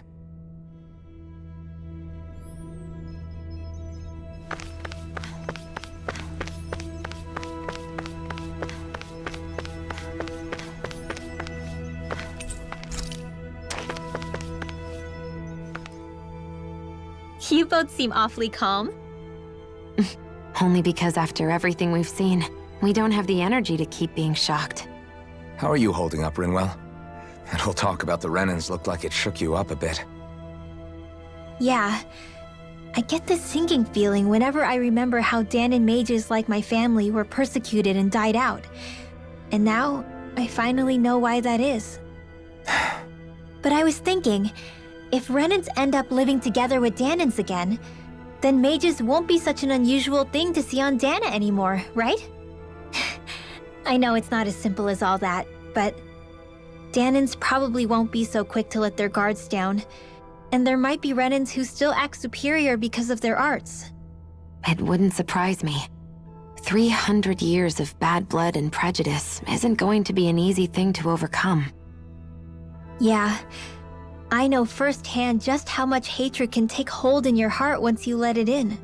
S5: You both seem awfully calm.
S4: Only because after everything we've seen, we don't have the energy to keep being shocked.
S2: How are you holding up, Ringwell? That whole talk about the Renans looked like it shook you up a bit.
S5: Yeah. I get this sinking feeling whenever I remember how Dan and mages like my family were persecuted and died out. And now, I finally know why that is. But I was thinking, if Renans end up living together with Danans again, then mages won't be such an unusual thing to see on Dana anymore, right? I know it's not as simple as all that, but Danans probably won't be so quick to let their guards down, and there might be Renans who still act superior because of their arts.
S4: It wouldn't surprise me. 300 years of bad blood and prejudice isn't going to be an easy thing to overcome.
S5: Yeah, I know firsthand just how much hatred can take hold in your heart once you let it in.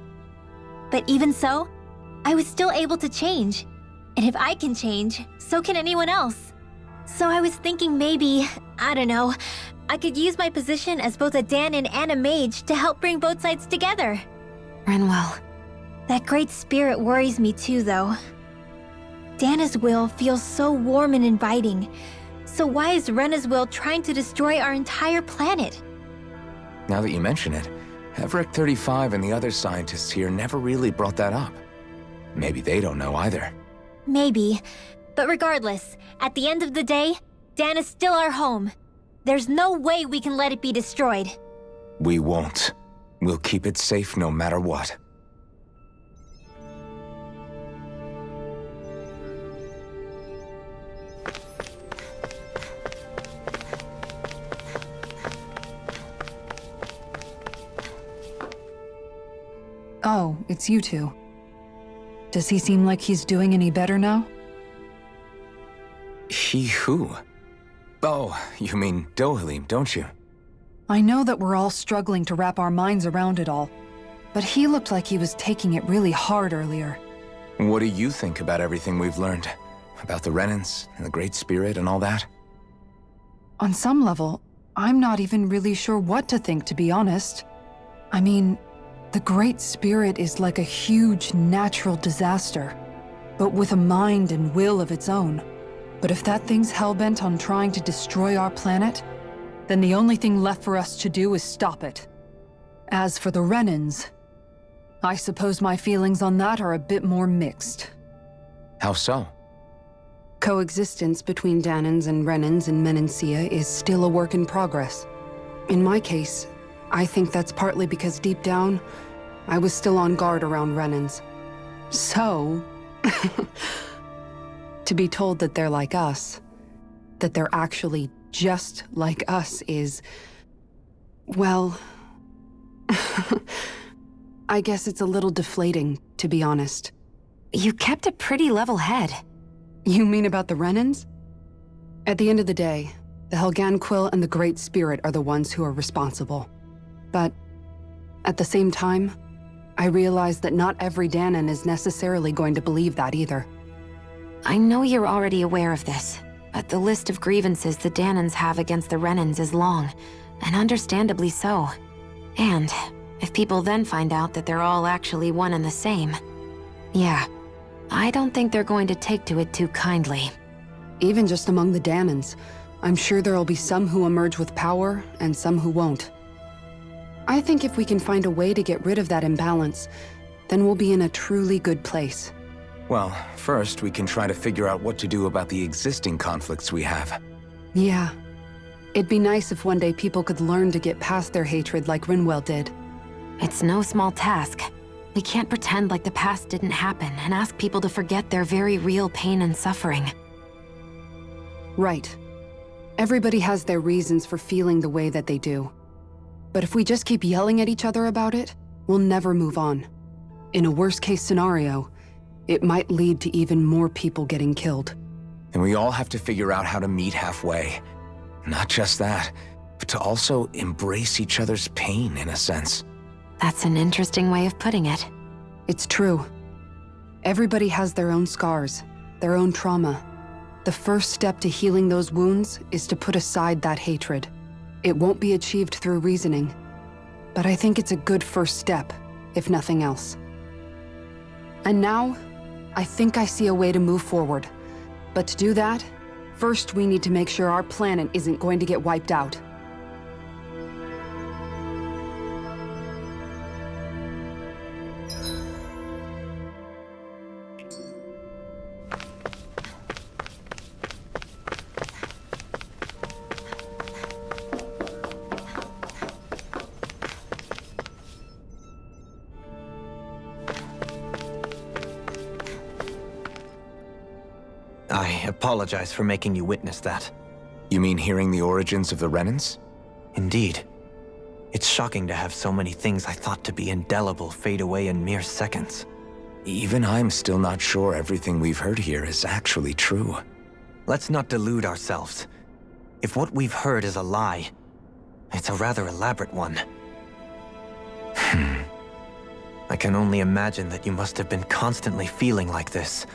S5: But even so, I was still able to change. And if I can change, so can anyone else. So I was thinking maybe, I don't know, I could use my position as both a Danan and a mage to help bring both sides together.
S4: Renwell.
S5: That great spirit worries me too, though. Dana's will feels so warm and inviting. So why is Rena's will trying to destroy our entire planet?
S2: Now that you mention it, Hevrek 35 and the other scientists here never really brought that up. Maybe they don't know either.
S5: Maybe. But regardless, at the end of the day, Dan is still our home. There's no way we can let it be destroyed.
S2: We won't. We'll keep it safe no matter what.
S3: Oh, it's you two. Does he seem like he's doing any better now?
S2: He who? Oh, you mean Dohalim, don't you?
S3: I know that we're all struggling to wrap our minds around it all, but he looked like he was taking it really hard earlier.
S2: What do you think about everything we've learned? About the Renans and the Great Spirit and all that?
S3: On some level, I'm not even really sure what to think, to be honest. I mean, the Great Spirit is like a huge natural disaster, but with a mind and will of its own. But if that thing's hellbent on trying to destroy our planet, then the only thing left for us to do is stop it. As for the Renans, I suppose my feelings on that are a bit more mixed.
S2: How so?
S3: Coexistence between Danans and Renans in Menancia is still a work in progress. In my case, I think that's partly because deep down, I was still on guard around Renans. So, to be told that they're like us, that they're actually just like us is, well, I guess it's a little deflating, to be honest.
S4: You kept a pretty level head.
S3: You mean about the Renans? At the end of the day, the Helganquil and the Great Spirit are the ones who are responsible. But at the same time, I realize that not every Danan is necessarily going to believe that either.
S4: I know you're already aware of this, but the list of grievances the Danans have against the Renans is long, and understandably so. And if people then find out that they're all actually one and the same, yeah, I don't think they're going to take to it too kindly.
S3: Even just among the Danans, I'm sure there'll be some who emerge with power and some who won't. I think if we can find a way to get rid of that imbalance, then we'll be in a truly good place.
S2: Well, first we can try to figure out what to do about the existing conflicts we have.
S3: Yeah. It'd be nice if one day people could learn to get past their hatred like Rinwell did.
S4: It's no small task. We can't pretend like the past didn't happen and ask people to forget their very real pain and suffering.
S3: Right. Everybody has their reasons for feeling the way that they do. But if we just keep yelling at each other about it, we'll never move on. In a worst-case scenario, it might lead to even more people getting killed.
S2: And we all have to figure out how to meet halfway. Not just that, but to also embrace each other's pain in a sense.
S4: That's an interesting way of putting it.
S3: It's true. Everybody has their own scars, their own trauma. The first step to healing those wounds is to put aside that hatred. It won't be achieved through reasoning, but I think it's a good first step, if nothing else. And now, I think I see a way to move forward. But to do that, first we need to make sure our planet isn't going to get wiped out.
S1: I apologize for making you witness that.
S2: You mean hearing the origins of the Renans?
S1: Indeed. It's shocking to have so many things I thought to be indelible fade away in mere seconds.
S2: Even I'm still not sure everything we've heard here is actually true.
S1: Let's not delude ourselves. If what we've heard is a lie, it's a rather elaborate one. I can only imagine that you must have been constantly feeling like this,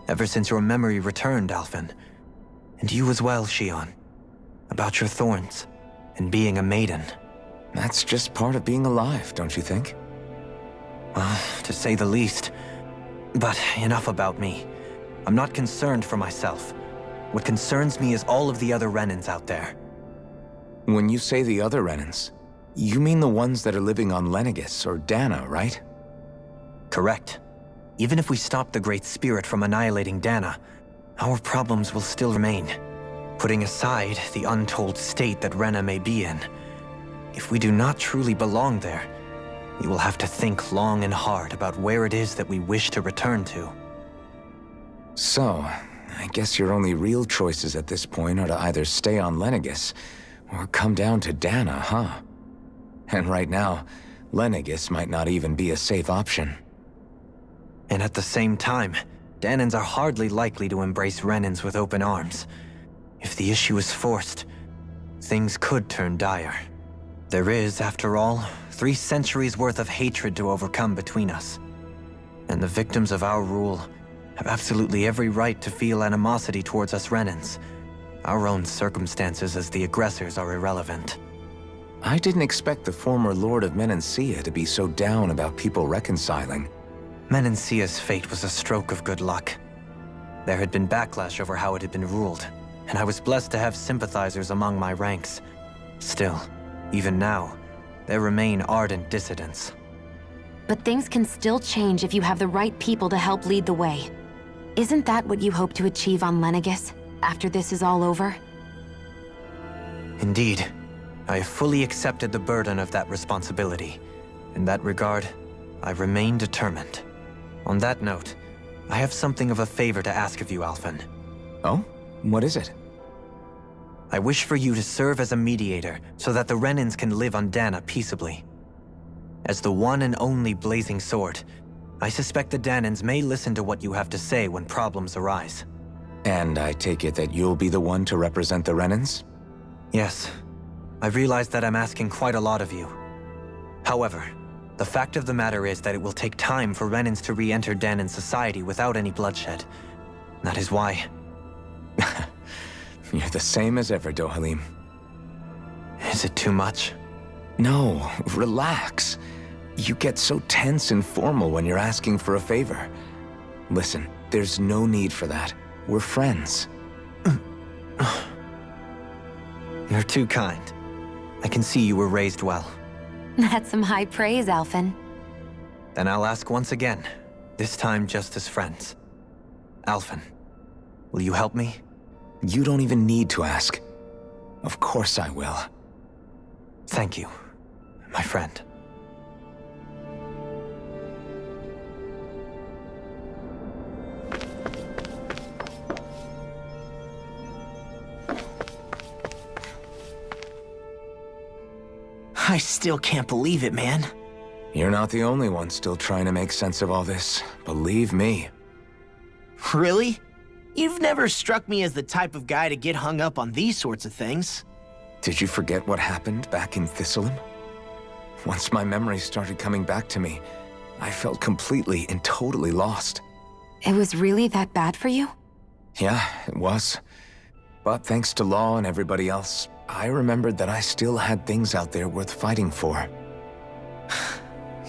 S1: ever since your memory returned, Alphen. And you as well, Shion. About your thorns, and being a maiden.
S2: That's just part of being alive, don't you think?
S1: Well, to say the least. But enough about me. I'm not concerned for myself. What concerns me is all of the other Renans out there.
S2: When you say the other Renans, you mean the ones that are living on Lenegis or Dana, right?
S1: Correct. Even if we stop the Great Spirit from annihilating Dana, our problems will still remain. Putting aside the untold state that Rena may be in, if we do not truly belong there, we will have to think long and hard about where it is that we wish to return to.
S2: So, I guess your only real choices at this point are to either stay on Lenegis or come down to Dana, huh? And right now, Lenegis might not even be a safe option.
S1: And at the same time, Danans are hardly likely to embrace Renans with open arms. If the issue is forced, things could turn dire. There is, after all, 3 centuries worth of hatred to overcome between us. And the victims of our rule have absolutely every right to feel animosity towards us Renans. Our own circumstances as the aggressors are irrelevant.
S2: I didn't expect the former Lord of Menancia to be so down about people reconciling.
S1: Menancia's fate was a stroke of good luck. There had been backlash over how it had been ruled, and I was blessed to have sympathizers among my ranks. Still, even now, there remain ardent dissidents.
S4: But things can still change if you have the right people to help lead the way. Isn't that what you hope to achieve on Lenegis, after this is all over?
S1: Indeed. I have fully accepted the burden of that responsibility. In that regard, I remain determined. On that note, I have something of a favor to ask of you, Alphen.
S2: Oh? What is it?
S1: I wish for you to serve as a mediator so that the Renans can live on Dana peaceably. As the one and only Blazing Sword, I suspect the Danans may listen to what you have to say when problems arise.
S2: And I take it that you'll be the one to represent the Renans?
S1: Yes. I realize that I'm asking quite a lot of you. However, the fact of the matter is that it will take time for Renans to re-enter Danan society without any bloodshed. That is why...
S2: You're the same as ever, Dohalim.
S1: Is it too much?
S2: No, relax. You get so tense and formal when you're asking for a favor. Listen, there's no need for that. We're friends.
S1: You're too kind. I can see you were raised well.
S4: That's some high praise, Alphen.
S1: Then I'll ask once again, this time just as friends. Alphen, will you help me?
S2: You don't even need to ask. Of course I will.
S1: Thank you, my friend.
S6: I still can't believe it, man.
S2: You're not the only one still trying to make sense of all this. Believe me.
S6: Really? You've never struck me as the type of guy to get hung up on these sorts of things.
S2: Did you forget what happened back in Thistleum? Once my memories started coming back to me, I felt completely and totally lost.
S4: It was really that bad for you?
S2: Yeah, it was. But thanks to Law and everybody else, I remembered that I still had things out there worth fighting for.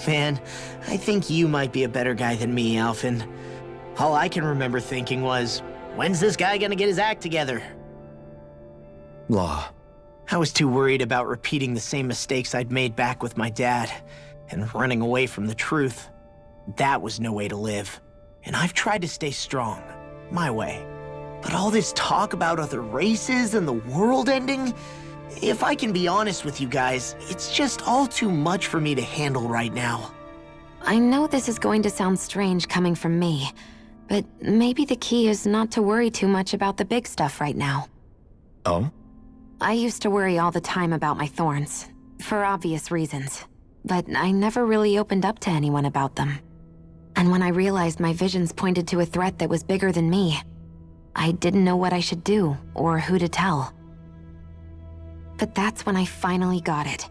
S6: Man, I think you might be a better guy than me, Alphen. All I can remember thinking was, when's this guy gonna get his act together?
S2: Law.
S6: I was too worried about repeating the same mistakes I'd made back with my dad, and running away from the truth. That was no way to live. And I've tried to stay strong, my way. But all this talk about other races and the world ending, if I can be honest with you guys, it's just all too much for me to handle right now.
S4: I know this is going to sound strange coming from me, but maybe the key is not to worry too much about the big stuff right now.
S2: Oh?
S4: I used to worry all the time about my thorns, for obvious reasons, but I never really opened up to anyone about them. And when I realized my visions pointed to a threat that was bigger than me, I didn't know what I should do or who to tell. But that's when I finally got it.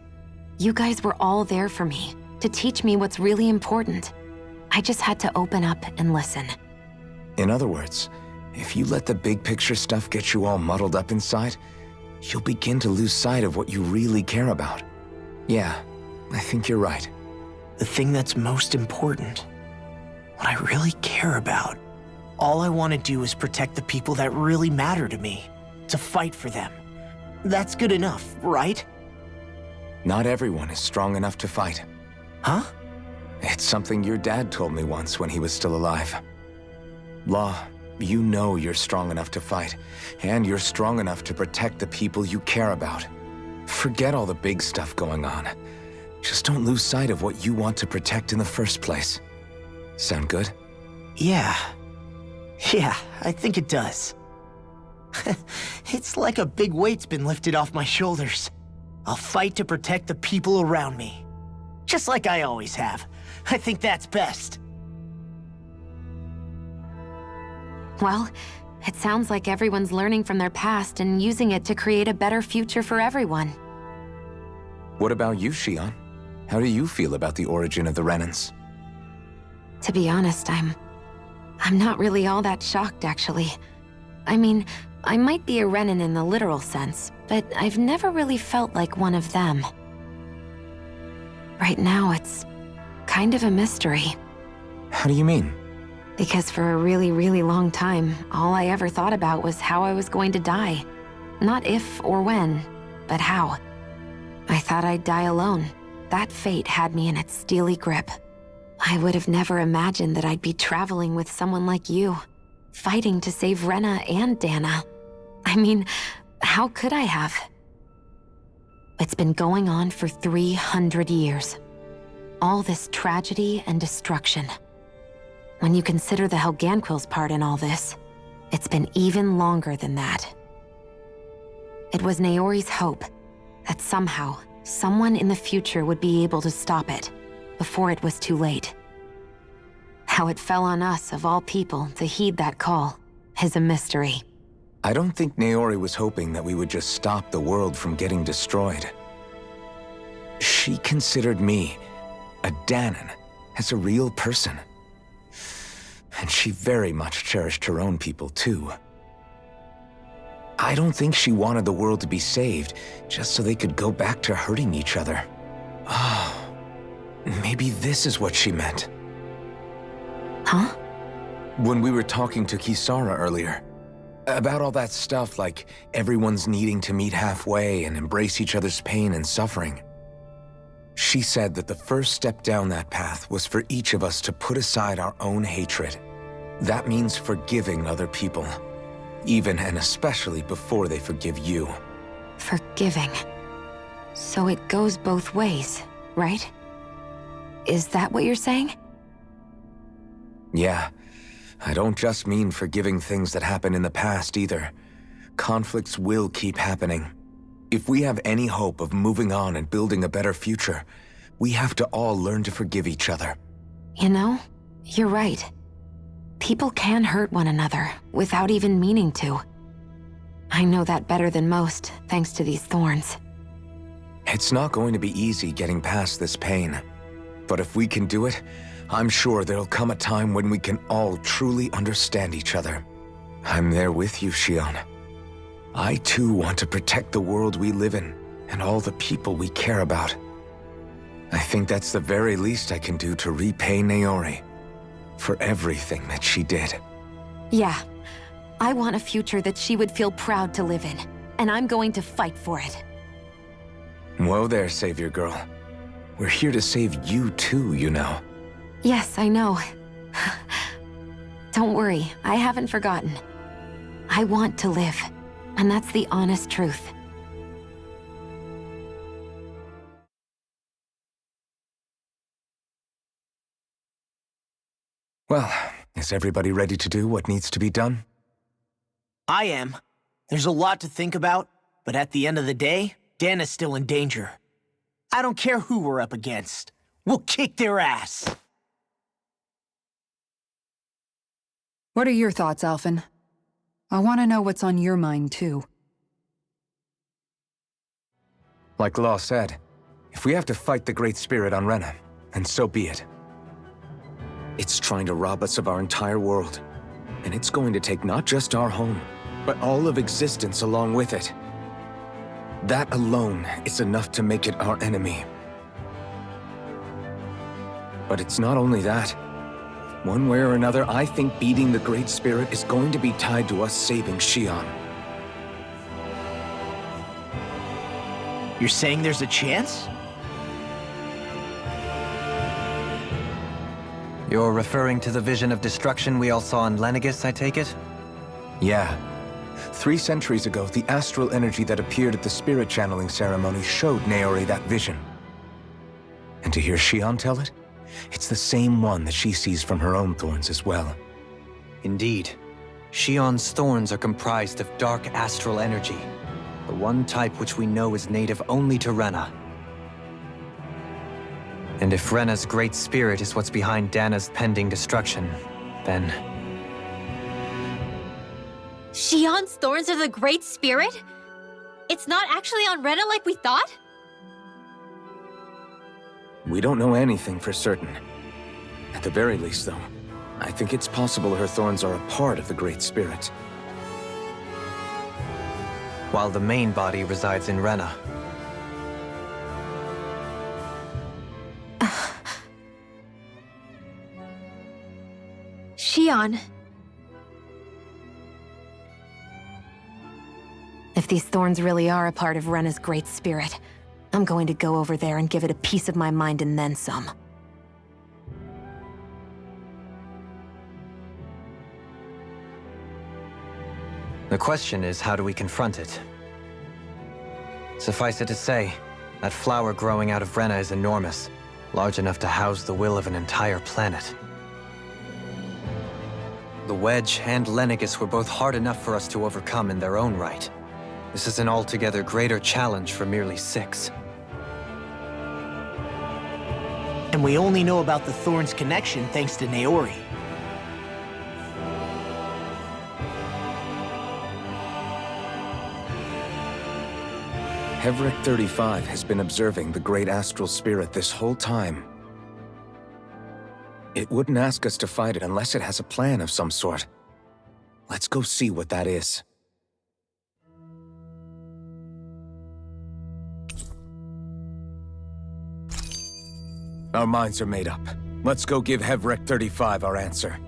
S4: You guys were all there for me, to teach me what's really important. I just had to open up and listen.
S2: In other words, if you let the big picture stuff get you all muddled up inside, you'll begin to lose sight of what you really care about. Yeah, I think you're right.
S6: The thing that's most important, what I really care about. All I want to do is protect the people that really matter to me, to fight for them. That's good enough, right?
S2: Not everyone is strong enough to fight.
S6: Huh?
S2: It's something your dad told me once when he was still alive. Law, you know you're strong enough to fight, and you're strong enough to protect the people you care about. Forget all the big stuff going on. Just don't lose sight of what you want to protect in the first place. Sound good?
S6: Yeah, I think it does. It's like a big weight's been lifted off my shoulders. I'll fight to protect the people around me. Just like I always have. I think that's best.
S4: Well, it sounds like everyone's learning from their past and using it to create a better future for everyone.
S2: What about you, Shion? How do you feel about the origin of the Renans?
S4: To be honest, I'm not really all that shocked, actually. I mean, I might be a Renan in the literal sense, but I've never really felt like one of them. Right now, it's kind of a mystery.
S2: How do you mean?
S4: Because for a really, really long time, all I ever thought about was how I was going to die. Not if or when, but how. I thought I'd die alone. That fate had me in its steely grip. I would have never imagined that I'd be traveling with someone like you. fighting to save Rena and Dana. I mean, how could I have? It's been going on for 300 years. All this tragedy and destruction. When you consider the Helganquil's part in all this, it's been even longer than that. It was Naori's hope that somehow, someone in the future would be able to stop it before it was too late. How it fell on us, of all people, to heed that call is a mystery.
S2: I don't think Naori was hoping that we would just stop the world from getting destroyed. She considered me, a Danan, as a real person. And she very much cherished her own people, too. I don't think she wanted the world to be saved, just so they could go back to hurting each other. Oh, maybe this is what she meant.
S4: Huh?
S2: When we were talking to Kisara earlier, about all that stuff like everyone's needing to meet halfway and embrace each other's pain and suffering. She said that the first step down that path was for each of us to put aside our own hatred. That means forgiving other people, even and especially before they forgive you.
S4: Forgiving. So it goes both ways, right? Is that what you're saying?
S2: Yeah. I don't just mean forgiving things that happened in the past either. Conflicts will keep happening. If we have any hope of moving on and building a better future, we have to all learn to forgive each other.
S4: You know, you're right. People can hurt one another without even meaning to. I know that better than most, thanks to these thorns.
S2: It's not going to be easy getting past this pain. But if we can do it, I'm sure there'll come a time when we can all truly understand each other. I'm there with you, Shion. I too want to protect the world we live in, and all the people we care about. I think that's the very least I can do to repay Naori for everything that she did.
S4: Yeah. I want a future that she would feel proud to live in, and I'm going to fight for it.
S2: Whoa there, Savior Girl. We're here to save you too, you know.
S4: Yes, I know. Don't worry, I haven't forgotten. I want to live, and that's the honest truth.
S2: Well, is everybody ready to do what needs to be done?
S6: I am. There's a lot to think about, but at the end of the day, Dana's still in danger. I don't care who we're up against. We'll kick their ass.
S3: What are your thoughts, Alphen? I want to know what's on your mind, too.
S2: Like Law said, if we have to fight the Great Spirit on Rena, then so be it. It's trying to rob us of our entire world. And it's going to take not just our home, but all of existence along with it. That alone is enough to make it our enemy. But it's not only that. One way or another, I think beating the Great Spirit is going to be tied to us saving Shion.
S6: You're saying there's a chance?
S1: You're referring to the vision of destruction we all saw in Lenegis, I take it?
S2: Yeah. 3 centuries ago, the astral energy that appeared at the spirit channeling ceremony showed Naori that vision. And to hear Shion tell it, it's the same one that she sees from her own thorns as well.
S1: Indeed. Shion's thorns are comprised of dark astral energy, the one type which we know is native only to Rena. And if Rena's great spirit is what's behind Dana's pending destruction, then...
S5: Shion's thorns are the Great Spirit? It's not actually on Rena like we thought?
S2: We don't know anything for certain. At the very least, though, I think it's possible her thorns are a part of the Great Spirit.
S1: While the main body resides in Rena.
S5: Shion.
S4: If these thorns really are a part of Rena's Great Spirit, I'm going to go over there and give it a piece of my mind and then some.
S1: The question is, how do we confront it? Suffice it to say, that flower growing out of Rena is enormous, large enough to house the will of an entire planet. The Wedge and Lenegis were both hard enough for us to overcome in their own right. This is an altogether greater challenge for merely 6.
S6: And we only know about the Thorn's connection thanks to Naori.
S2: Hevric 35 has been observing the Great Astral Spirit this whole time. It wouldn't ask us to fight it unless it has a plan of some sort. Let's go see what that is. Our minds are made up. Let's go give Hevric 35 our answer.